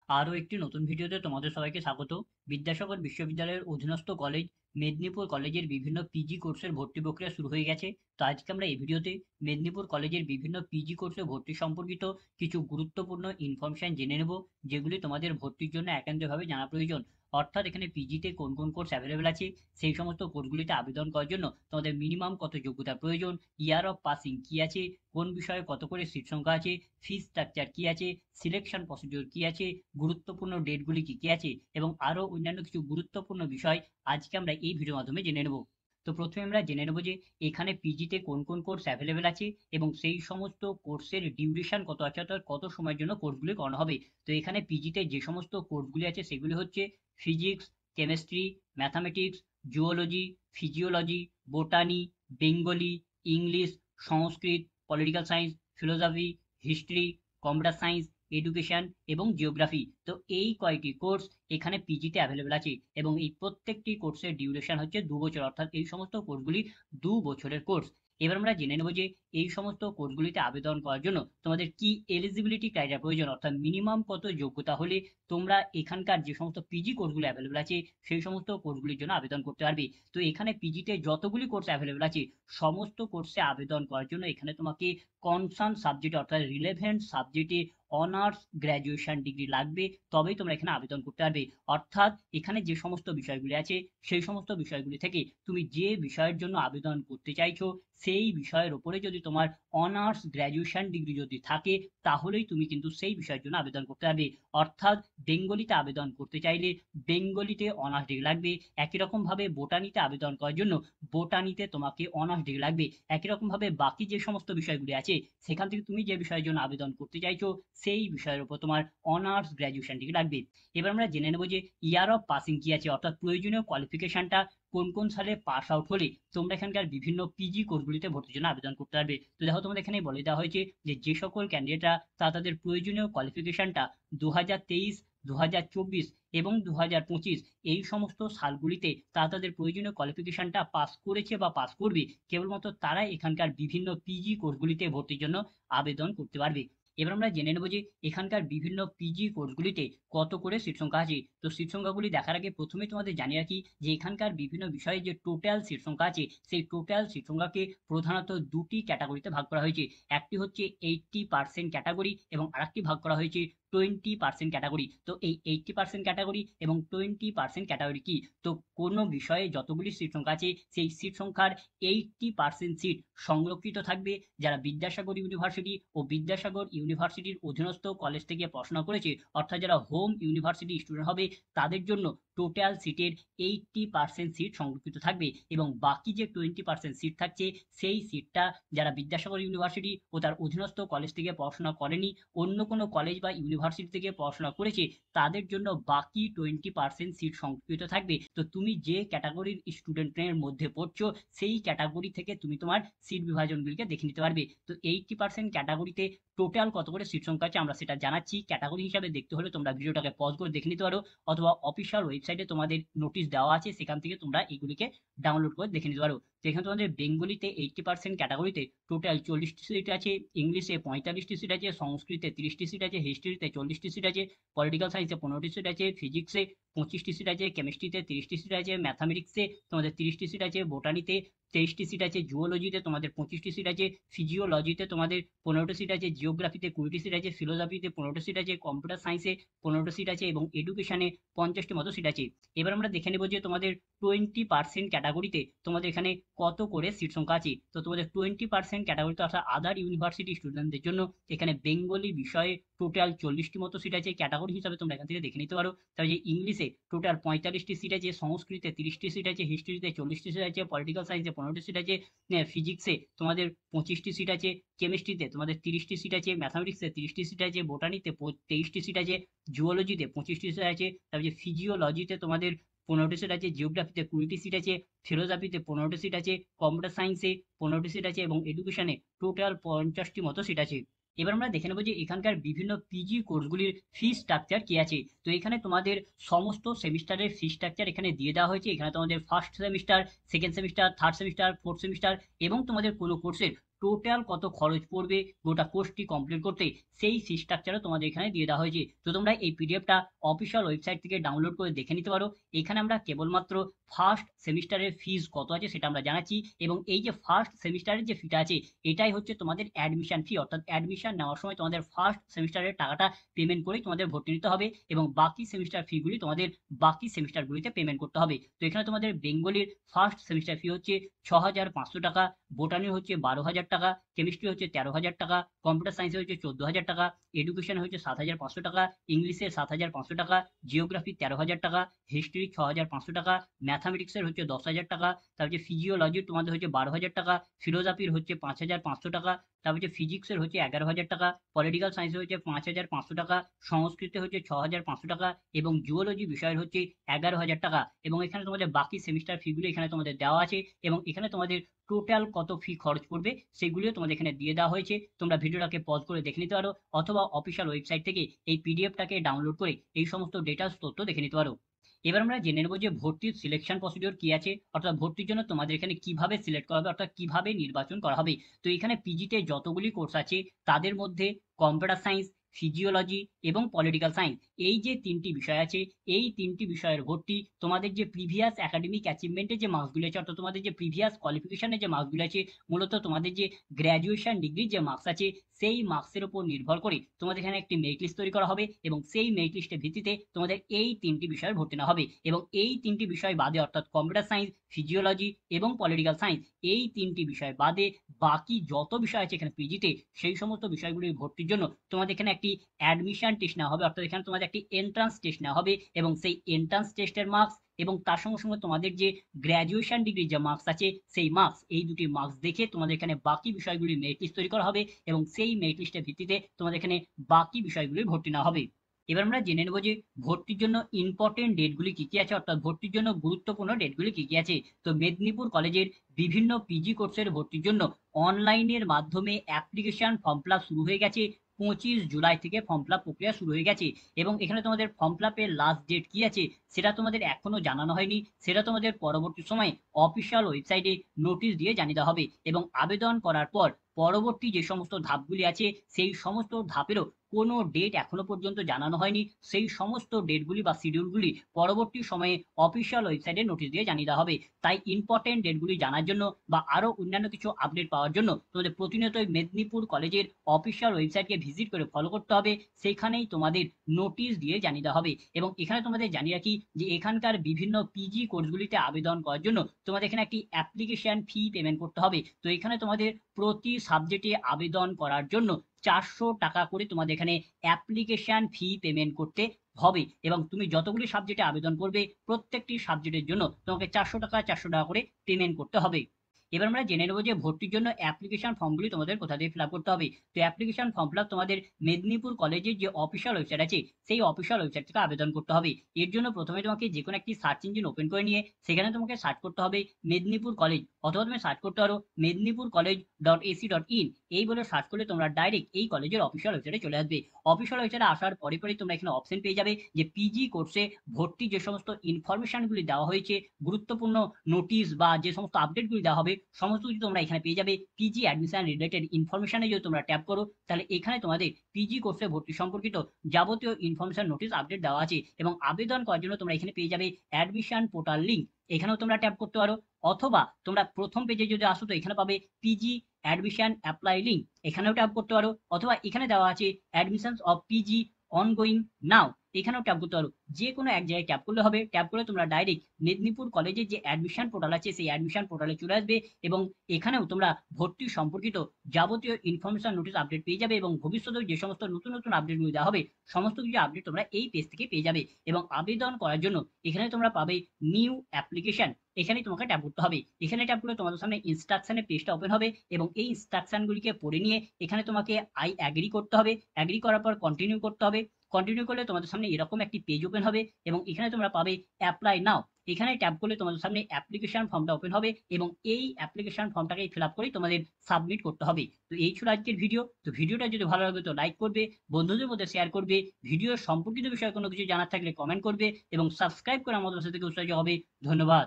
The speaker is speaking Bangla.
আরও একটি নতুন ভিডিওতে তোমাদের সবাইকে স্বাগত। বিদ্যাসাগর বিশ্ববিদ্যালয়ের অধীনস্থ কলেজ মেদিনীপুর কলেজের বিভিন্ন পিজি কোর্সের ভর্তি প্রক্রিয়া শুরু হয়ে গেছে। তো আজকে আমরা এই ভিডিওতে মেদিনীপুর কলেজের বিভিন্ন পিজি কোর্সে ভর্তি সম্পর্কিত কিছু গুরুত্বপূর্ণ ইনফরমেশন জেনে নেব, যেগুলি তোমাদের ভর্তির জন্য একান্তভাবে জানা প্রয়োজন। অর্থাৎ এখানে পিজিতে কোন কোন কোর্স অ্যাভেলেবেল আছে, সেই সমস্ত কোর্সগুলিতে আবেদন করার জন্য তোমাদের মিনিমাম কত যোগ্যতা প্রয়োজন, ইয়ার অফ পাসিং কী আছে, কোন বিষয়ে কত করে সিট সংখ্যা আছে, ফি স্ট্রাকচার কী আছে, সিলেকশন প্রসিডিওর কী আছে, গুরুত্বপূর্ণ ডেটগুলি কী কী আছে এবং আরও অন্যান্য কিছু গুরুত্বপূর্ণ বিষয় আজকে আমরা এই ভিডিওর মাধ্যমে জেনে নেব। তো প্রথমে আমরা জেনে নেব যে এখানে পিজিতে কোন কোন কোর্স অ্যাভেলেবেল আছে এবং সেই সমস্ত কোর্সের ডিউরেশন কত আছে, অর্থাৎ কত সময়ের জন্য কোর্সগুলি করানো হবে। তো এখানে পিজিতে যে সমস্ত কোর্সগুলি আছে সেগুলি হচ্ছে physics, chemistry, mathematics, zoology, physiology, botany, Bengali, English, Sanskrit, political science, philosophy, history, computer science, education এবং জিওগ্রাফি। তো এই কয়টি কোর্স এখানে পিজিতে অ্যাভেলেবেল আছে এবং এই প্রত্যেকটি কোর্সের ডিউরেশন হচ্ছে 2 বছর, অর্থাৎ এই সমস্ত কোর্সগুলি 2 বছরের কোর্স। এবার আমরা জেনে নেব যে এই সমস্ত কোর্সগুলিতে আবেদন করার জন্য তোমাদের কি এলিজিবিলিটি ক্রাইটেরিয়া প্রয়োজন, অর্থাৎ মিনিমাম কত যোগ্যতা হলে তোমরা এখানকার যে সমস্ত পিজি কোর্সগুলি অ্যাভেলেবেল আছে সেই সমস্ত কোর্সগুলির জন্য আবেদন করতে পারবে। তো এখানে পিজিতে যতগুলি কোর্স অ্যাভেলেবেল আছে সমস্ত কোর্সে আবেদন করার জন্য এখানে তোমাকে কনসার্ন সাবজেক্ট অর্থাৎ রিলেভেন্ট সাবজেক্টে অনার্স গ্র্যাজুয়েশন ডিগ্রি লাগবে, তবেই তোমরা এখানে আবেদন করতে পারবে। অর্থাৎ এখানে যে সমস্ত বিষয়গুলি আছে সেই সমস্ত বিষয়গুলি থেকে তুমি যে বিষয়ের জন্য আবেদন করতে চাইছো সেই বিষয়ের উপরে যদি তোমার অনার্স গ্র্যাজুয়েশন ডিগ্রি যদি থাকে তাহলেই তুমি কিন্তু সেই বিষয়ের জন্য আবেদন করতে পারবে। অর্থাৎ বেঙ্গলিতে আবেদন করতে চাইলে বেঙ্গলিতে অনার্স ডিগ্রি লাগবে। একই রকমভাবে বোটানিতে আবেদন করার জন্য বোটানিতে তোমাকে অনার্স ডিগ্রি লাগবে। একই রকমভাবে বাকি যে সমস্ত বিষয়গুলি আছে সেখান থেকে তুমি যে বিষয়ের জন্য আবেদন করতে চাইছো সেই বিষয়ের উপর তোমার অনার্স গ্র্যাজুয়েশন ডিগ্রি লাগবে। এবার আমরা জেনে নেব যে ইয়ার অফ পাসিং কি আছে, অর্থাৎ প্রয়োজনীয় কোয়ালিফিকেশনটা কোন কোন সালে পাস আউট হলে তোমরা এখানকার বিভিন্ন পিজি কোর্সগুলিতে ভর্তির জন্য আবেদন করতে পারবে। তো দেখো তোমাদের এখানে বলে দেওয়া হয়েছে যে যে সকল ক্যান্ডিডেটরা তাদের প্রয়োজনীয় কোয়ালিফিকেশনটা 2023, 2024 এবং 2025 এই সমস্ত সালগুলিতে তাদের প্রয়োজনীয় কোয়ালিফিকেশনটা পাস করেছে বা পাস করবে, কেবলমাত্র তারাই এখানকার বিভিন্ন পিজি কোর্সগুলিতে ভর্তির জন্য আবেদন করতে পারবে। এবার আমরা জেনে নেব যে এখানকার বিভিন্ন পিজি কোর্সগুলিতে কত করে সিট সংখ্যা আছে। তো সিট সংখ্যাগুলি দেখার আগে প্রথমে তোমাদের জানিয়ে রাখি যে এখানকার বিভিন্ন বিষয়ে যে টোটাল সিট সংখ্যা আছে সেই টোটাল সিট সংখ্যাকে প্রধানত দুটি ক্যাটাগরিতে ভাগ করা হয়েছে। একটি হচ্ছে 80% ক্যাটাগরি এবং আরেকটি ভাগ করা হয়েছে 20% ক্যাটাগরি। তো এই 80% ক্যাটাগরি এবং 20% ক্যাটাগরি কি, তো কোনো বিষয়ে যতগুলি সিট সংখ্যা আছে সেই সিট সংখ্যার 80% সিট সংরক্ষিত থাকবে যারা বিদ্যাসাগর ইউনিভার্সিটি ও বিদ্যাসাগর ইউনিভার্সিটির অধীনস্থ কলেজ থেকে পড়াশোনা করেছে, অর্থাৎ যারা হোম ইউনিভার্সিটি স্টুডেন্ট হবে তাদের জন্য টোটাল সিটের 80% সিট সংরক্ষিত থাকবে এবং বাকি যে 20% সিট থাকছে সেই সিটটা যারা বিদ্যাসাগর ইউনিভার্সিটি ও তার অধীনস্থ কলেজ থেকে পড়াশোনা করেনি, অন্য কোনো কলেজ বা ইউনিভার্সিটি থেকে পড়াশোনা করেছে তাদের জন্য বাকি 20% সিট সংরক্ষিত থাকবে। তো তুমি যে ক্যাটাগরির স্টুডেন্টের মধ্যে পড়ছো সেই ক্যাটাগরি থেকে তুমি তোমার সিট বিভাজনগুলিকে দেখে নিতে পারবে। তো 80% ক্যাটাগরিতে টোটাল কত করে সিট সংখ্যা আছে আমরা সেটা জানাচ্ছি। ক্যাটাগরি হিসাবে দেখতে হলে তোমরা ভিডিওটাকে পজ করে দেখে নিতে পারো অথবা অফিসিয়াল ওয়েবসাইটে তোমাদের নোটিশ দেওয়া আছে, সেখান থেকে তোমরা এগুলিকে ডাউনলোড করে দেখে নিতে পারো। তো এখানে তোমাদের বেঙ্গলিতে 80% ক্যাটাগরিতে টোটাল 40টি সিট আছে, ইংলিশে 45টি সিট আছে, সংস্কৃতে 30টি সিট আছে, হিস্ট্রিতে 40টি সিট আছে, পলিটিক্যাল সায়েন্সে 15টি সিট আছে, ফিজিক্সে 25টি সিট আছে, কেমিস্ট্রিতে 30টি সিট আছে, ম্যাথামেটিক্সে তোমাদের 30টি সিট আছে, বোটানিতে 23টি সিট আছে, জুওলজিতে তোমাদের 25টি সিট আছে, ফিজিওলজিতে তোমাদের 15টি সিট আছে, জিওগ্রাফিতে 20টি সিট আছে, ফিলোসফিতে 15টি সিট আছে, কম্পিউটার সায়েন্সে 15টি সিট আছে এবং এডুকেশনে 50টি মতো সিট আছে। এবার আমরা দেখে নেব যে তোমাদের 20% ক্যাটাগরিতে তোমাদের এখানে কত করে সিট সংখ্যা আছে। তো তোমাদের 20% ক্যাটাগরিতে অর্থাৎ আদার ইউনিভার্সিটি স্টুডেন্টদের জন্য এখানে বেঙ্গলি বিষয়ে টোটাল 40টি মতো সিট আছে, ক্যাটাগরি হিসাবে তোমরা এখান থেকে দেখে নিতে পারো। তাহলে যে ইংলিশে টোটাল 45টি সিট আছে, সংস্কৃতে 30টি সিট আছে, হিস্ট্রিতে 40টি সিট আছে, পলিটিক্যাল সায়েন্সে 15টি সিট আছে, ফিজিক্সে তোমাদের 25টি সিট আছে, কেমিস্ট্রিতে তোমাদের 30টি সিট আছে, ম্যাথামেটিক্সে 30টি সিট আছে, বোটানিতে 23টি সিট আছে, জুওলজিতে 25টি সিট আছে, তারপরে ফিজিওলজিতে তোমাদের 15টি সিট আছে, জিওগ্রাফিতে 20টি সিট আছে, ফিলোসফিতে 15টি সিট আছে, কম্পিউটার সায়েন্সে 15টি সিট আছে এবং এডুকেশনে টোটাল 50টি মতো সিট আছে। এবার আমরা দেখে নেব যে এখানকার বিভিন্ন পিজি কোর্সগুলির ফি স্ট্রাকচার কি আছে। তো এখানে তোমাদের সমস্ত সেমিস্টারের ফি স্ট্রাকচার এখানে দিয়ে দেওয়া হয়েছে। এখানে তোমাদের first semester, second semester, third semester, fourth semester এবং তোমাদের কোনো কোর্সের টোটাল কত খরচ পড়বে গোটা কোর্সটি কমপ্লিট করতে, সেই ফি স্ট্রাকচারও তোমাদের এখানে দিয়ে দেওয়া হয়েছে। তো তোমরা এই পিডিএফটা অফিসিয়াল ওয়েবসাইট থেকে ডাউনলোড করে দেখে নিতে পারো। এখানে আমরা কেবলমাত্র ফার্স্ট সেমিস্টারের ফিজ কত আছে সেটা আমরা জানাচ্ছি, এবং এই যে ফার্স্ট সেমিস্টারের যে ফিটা আছে এটাই হচ্ছে তোমাদের অ্যাডমিশন ফি, অর্থাৎ অ্যাডমিশন নেওয়ার সময় তোমাদের ফার্স্ট সেমিস্টারের টাকাটা পেমেন্ট করেই তোমাদের ভর্তি নিতে হবে, এবং বাকি সেমিস্টার ফিগুলি তোমাদের বাকি সেমিস্টারগুলিতে পেমেন্ট করতে হবে। তো এখানে তোমাদের বেঙ্গলির ফার্স্ট সেমিস্টার ফি হচ্ছে 6,500 টাকা, বোটানির হচ্ছে 12,000 টাকা, কেমিস্ট্রি হচ্ছে 13,000 টাকা, কম্পিউটার সায়েন্সে হচ্ছে 14,000 টাকা, এডুকেশন হচ্ছে 7,500 টাকা, ইংলিশে 7,500 টাকা, জিওগ্রাফি 13,000 টাকা, হিস্ট্রি 6,500 টাকা, ম্যাথামেটিক্সের হচ্ছে 10,000 টাকা, তারপর হচ্ছে ফিজিওলজি তোমাদের হচ্ছে 12,000 টাকা, ফিলোজফির হচ্ছে 5,500 টাকা, তারপর হচ্ছে ফিজিক্সের হচ্ছে 11,000 টাকা, পলিটিক্যাল সায়েন্সের হচ্ছে 5,500 টাকা, সংস্কৃতে হচ্ছে 6,500 টাকা, এবং জুওলজি বিষয়ের হচ্ছে 11,000 টাকা। এবং এখানে তোমাদের বাকি সেমিস্টার ফিগুলো এখানে তোমাদের দেওয়া আছে, এবং এখানে তোমাদের টোটাল কত ফি খরচ পড়বে সেগুলিও তোমাদের এখানে দিয়ে দেওয়া হয়েছে। তোমরা ভিডিওটাকে পজ করে দেখে নিতে পারো, অথবা অফিসিয়াল ওয়েবসাইট থেকে এই পিডিএফটাকে ডাউনলোড করে এই সমস্ত ডিটেলস তথ্য দেখে নিতে পারো। এবার আমরা জেনে নেব যে ভর্তির সিলেকশন প্রসিডিওর কি আছে, অর্থাৎ ভর্তির জন্য তোমাদের এখানে কিভাবে সিলেক্ট করা হবে, অর্থাৎ কিভাবে নির্বাচন করা হবে। তো এখানে পিজিতে যতগুলি কোর্স আছে তাদের মধ্যে কম্পিউটার সায়েন্স, ফিজিওলজি এবং পলিটিক্যাল সায়েন্স, এই যে তিনটি বিষয় আছে, এই তিনটি বিষয়ের ভর্তি তোমাদের যে প্রিভিয়াস একাডেমিক অ্যাচিভমেন্টের যে মার্কসগুলো আছে, অর্থাৎ তোমাদের যে প্রিভিয়াস কোয়ালিফিকেশনের যে মার্কসগুলো আছে, মূলত তোমাদের যে গ্র্যাজুয়েশন ডিগ্রির যে মার্কস আছে সেই মার্কসের উপর নির্ভর করে তোমাদের এখানে একটি মেরিট লিস্ট তৈরি করা হবে, এবং সেই মেরিট লিস্টের ভিত্তিতে তোমাদের এই তিনটি বিষয়ে ভর্তি নেওয়া হবে। এবং এই তিনটি বিষয় বাদে, অর্থাৎ কম্পিউটার সায়েন্স, ফিজিওলজি এবং পলিটিক্যাল সায়েন্স, এই তিনটি বিষয় বাদে বাকি যত বিষয় আছে এখানে পিজিতে, সেই সমস্ত বিষয়গুলির ভর্তির জন্য তোমাদের এখানে একটি অ্যাডমিশন টেস্ট নেওয়া হবে, অর্থাৎ এখানে তোমাদের একটি এন্ট্রান্স টেস্ট নেওয়া হবে, এবং সেই এন্ট্রান্স টেস্টের মার্কস এবং তার সঙ্গে সঙ্গে তোমাদের যে গ্র্যাজুয়েশন ডিগ্রির যে মার্কস আছে সেই মার্কস, এই দুটি মার্কস দেখে তোমাদের এখানে বাকি বিষয়গুলির মেরিট লিস্ট তৈরি করা হবে, এবং সেই মেরিট লিস্টের ভিত্তিতে তোমাদের এখানে বাকি বিষয়গুলির ভর্তি নেওয়া হবে। এবার আমরা জেনে নেব যে ভর্তির জন্য ইম্পর্টেন্ট ডেটগুলি কি কি আছে, অর্থাৎ ভর্তির জন্য গুরুত্বপূর্ণ ডেটগুলি কি কি আছে। তো মেদিনীপুর কলেজের বিভিন্ন পিজি কোর্সের ভর্তির জন্য অনলাইনের মাধ্যমে অ্যাপ্লিকেশন ফর্ম ফিল আপ শুরু হয়ে গেছে। 25 জুলাই থেকে ফর্ম ফিল আপ প্রক্রিয়া শুরু হয়ে গেছে, এবং এখানে তোমাদের ফর্ম ফিল আপের লাস্ট ডেট কি আছে সেটা তোমাদের এখনো জানানো হয়নি, সেটা তোমাদের পরবর্তী সময়ে অফিসিয়াল ওয়েবসাইটে নোটিশ দিয়ে জানিয়ে দেওয়া হবে। এবং আবেদন করার পর পরবর্তী যে সমস্ত ধাপগুলি আছে সেই সমস্ত ধাপেরও কোনো ডেট এখনো পর্যন্ত জানানো হয়নি, সেই সমস্ত ডেটগুলি বা শিডিউলগুলি পরবর্তী সময়ে অফিসিয়াল ওয়েবসাইটে নোটিশ দিয়ে জানিয়ে দেওয়া হবে। তাই ইম্পর্টেন্ট ডেটগুলি জানার জন্য বা আরও অন্যান্য কিছু আপডেট পাওয়ার জন্য তোমাদের প্রতিনিয়তই মেদিনীপুর কলেজের অফিসিয়াল ওয়েবসাইটকে ভিজিট করে ফলো করতে হবে, সেখানেই তোমাদের নোটিশ দিয়ে জানিয়ে দেওয়া হবে। এবং এখানে তোমাদের জানিয়ে রাখি যে এখানকার বিভিন্ন পিজি কোর্সগুলিতে আবেদন করার জন্য তোমাদের এখানে একটি অ্যাপ্লিকেশন ফি পেমেন্ট করতে হবে। তো এখানে তোমাদের প্রতি সাবজেক্টে আবেদন করার জন্য 400 টাকা করে তোমাদের এখানে অ্যাপ্লিকেশন ফি পেমেন্ট করতে হবে, এবং তুমি যতগুলি সাবজেক্টে আবেদন করবে প্রত্যেকটি সাবজেক্টের জন্য তোমাকে 400 টাকা করে পেমেন্ট করতে হবে। এবার আমরা জেনে নেব যে ভর্তির জন্য অ্যাপ্লিকেশন ফর্মগুলি তোমাদের কোথা থেকে ফিল আপ করতে হবে। তো অ্যাপ্লিকেশন ফর্ম ফিল আপ তোমাদের মেদিনীপুর কলেজের যে অফিসিয়াল ওয়েবসাইট আছে সেই অফিসিয়াল ওয়েবসাইট থেকে আবেদন করতে হবে। এর জন্য প্রথমে তোমাকে যে কোনো একটি সার্চ ইঞ্জিন ওপেন করে নিয়ে সেখানে তোমাকে সার্চ করতে হবে মেদিনীপুর কলেজ, অথবা তুমি সার্চ করতে পারো মেদিনীপুর কলেজ .ac.in, এই বলে সার্চ করলে তোমরা ডাইরেক্ট এই কলেজের অফিসিয়াল ওয়েবসাইটে চলে আসবে। অফিসিয়াল ওয়েবসাইটে আসার পরে পরেই তোমরা এখানে অপশন পেয়ে যাবে যে পিজি কোর্সে ভর্তি যে সমস্ত ইনফরমেশনগুলি দেওয়া হয়েছে, গুরুত্বপূর্ণ নোটিশ বা যে সমস্ত আপডেটগুলি দেওয়া হবে, সমস্ত কিছু তোমরা এখানে পেয়ে যাবে। পিজি অ্যাডমিশন রিলেটেড ইনফরমেশনে যদি তোমরা ট্যাপ করো তাহলে এখানে তোমাদের পিজি কোর্সে ভর্তি সম্পর্কিত যাবতীয় ইনফরমেশন নোটিশ আপডেট দেওয়া আছে, এবং আবেদন করার জন্য তোমরা এখানে পেয়ে যাবে অ্যাডমিশন পোর্টাল লিঙ্ক, এখানেও তোমরা ট্যাপ করতে পারো। অথবা তোমরা প্রথম পেজে যদি আসো তো এখানে পাবে পিজি অ্যাডমিশন অ্যাপ্লাই লিঙ্ক, এখানেও ট্যাপ করতে পারো। অথবা এখানে দেওয়া আছে অ্যাডমিশনস অফ পিজি অনগোয়িং নাও, এখানেও ট্যাপ করতে পারো। যে কোনো এক জায়গায় ট্যাপ করলে হবে, ট্যাপ করে তোমরা ডাইরেক্ট মেদিনীপুর কলেজের যে অ্যাডমিশন পোর্টাল আছে সেই অ্যাডমিশন পোর্টালে চলে আসবে, এবং এখানেও তোমরা ভর্তি সম্পর্কিত যাবতীয় ইনফরমেশন নোটিশ আপডেট পেয়ে যাবে, এবং ভবিষ্যতে যে সমস্ত নতুন নতুন আপডেটগুলো দেওয়া হবে সমস্ত কিছু আপডেট তোমরা এই পেজ থেকে পেয়ে যাবে। এবং আবেদন করার জন্য এখানে তোমরা পাবে নিউ অ্যাপ্লিকেশন, এখানেই তোমাকে ট্যাপ করতে হবে। এখানে ট্যাপ করলে তোমাদের সামনে ইনস্ট্রাকশনের পেজটা ওপেন হবে, এবং এই ইনস্ট্রাকশনগুলিকে পড়ে নিয়ে এখানে তোমাকে আই অ্যাগ্রি করতে হবে, অ্যাগ্রি করার পর কন্টিনিউ করতে হবে। কন্টিনিউ করলে তোমাদের সামনে এরকম একটি পেজ ওপেন হবে, এবং এখানে তোমরা পাবে অ্যাপ্লাই নাও, এখানে ট্যাপ করলে তোমাদের সামনে অ্যাপ্লিকেশন ফর্মটা ওপেন হবে, এবং এই অ্যাপ্লিকেশন ফর্মটাকে ফিল আপ করেই তোমাদের সাবমিট করতে হবে। তো এই ছিল আজকের ভিডিও। তো ভিডিওটা যদি ভালো লাগে তো লাইক করবে, বন্ধুদের মধ্যে শেয়ার করবে, ভিডিও সম্পর্কিত বিষয়ে কোনো কিছু জানার থাকলে কমেন্ট করবে, এবং সাবস্ক্রাইব করে আমাদের সাথে উৎসাহিত হবে। ধন্যবাদ।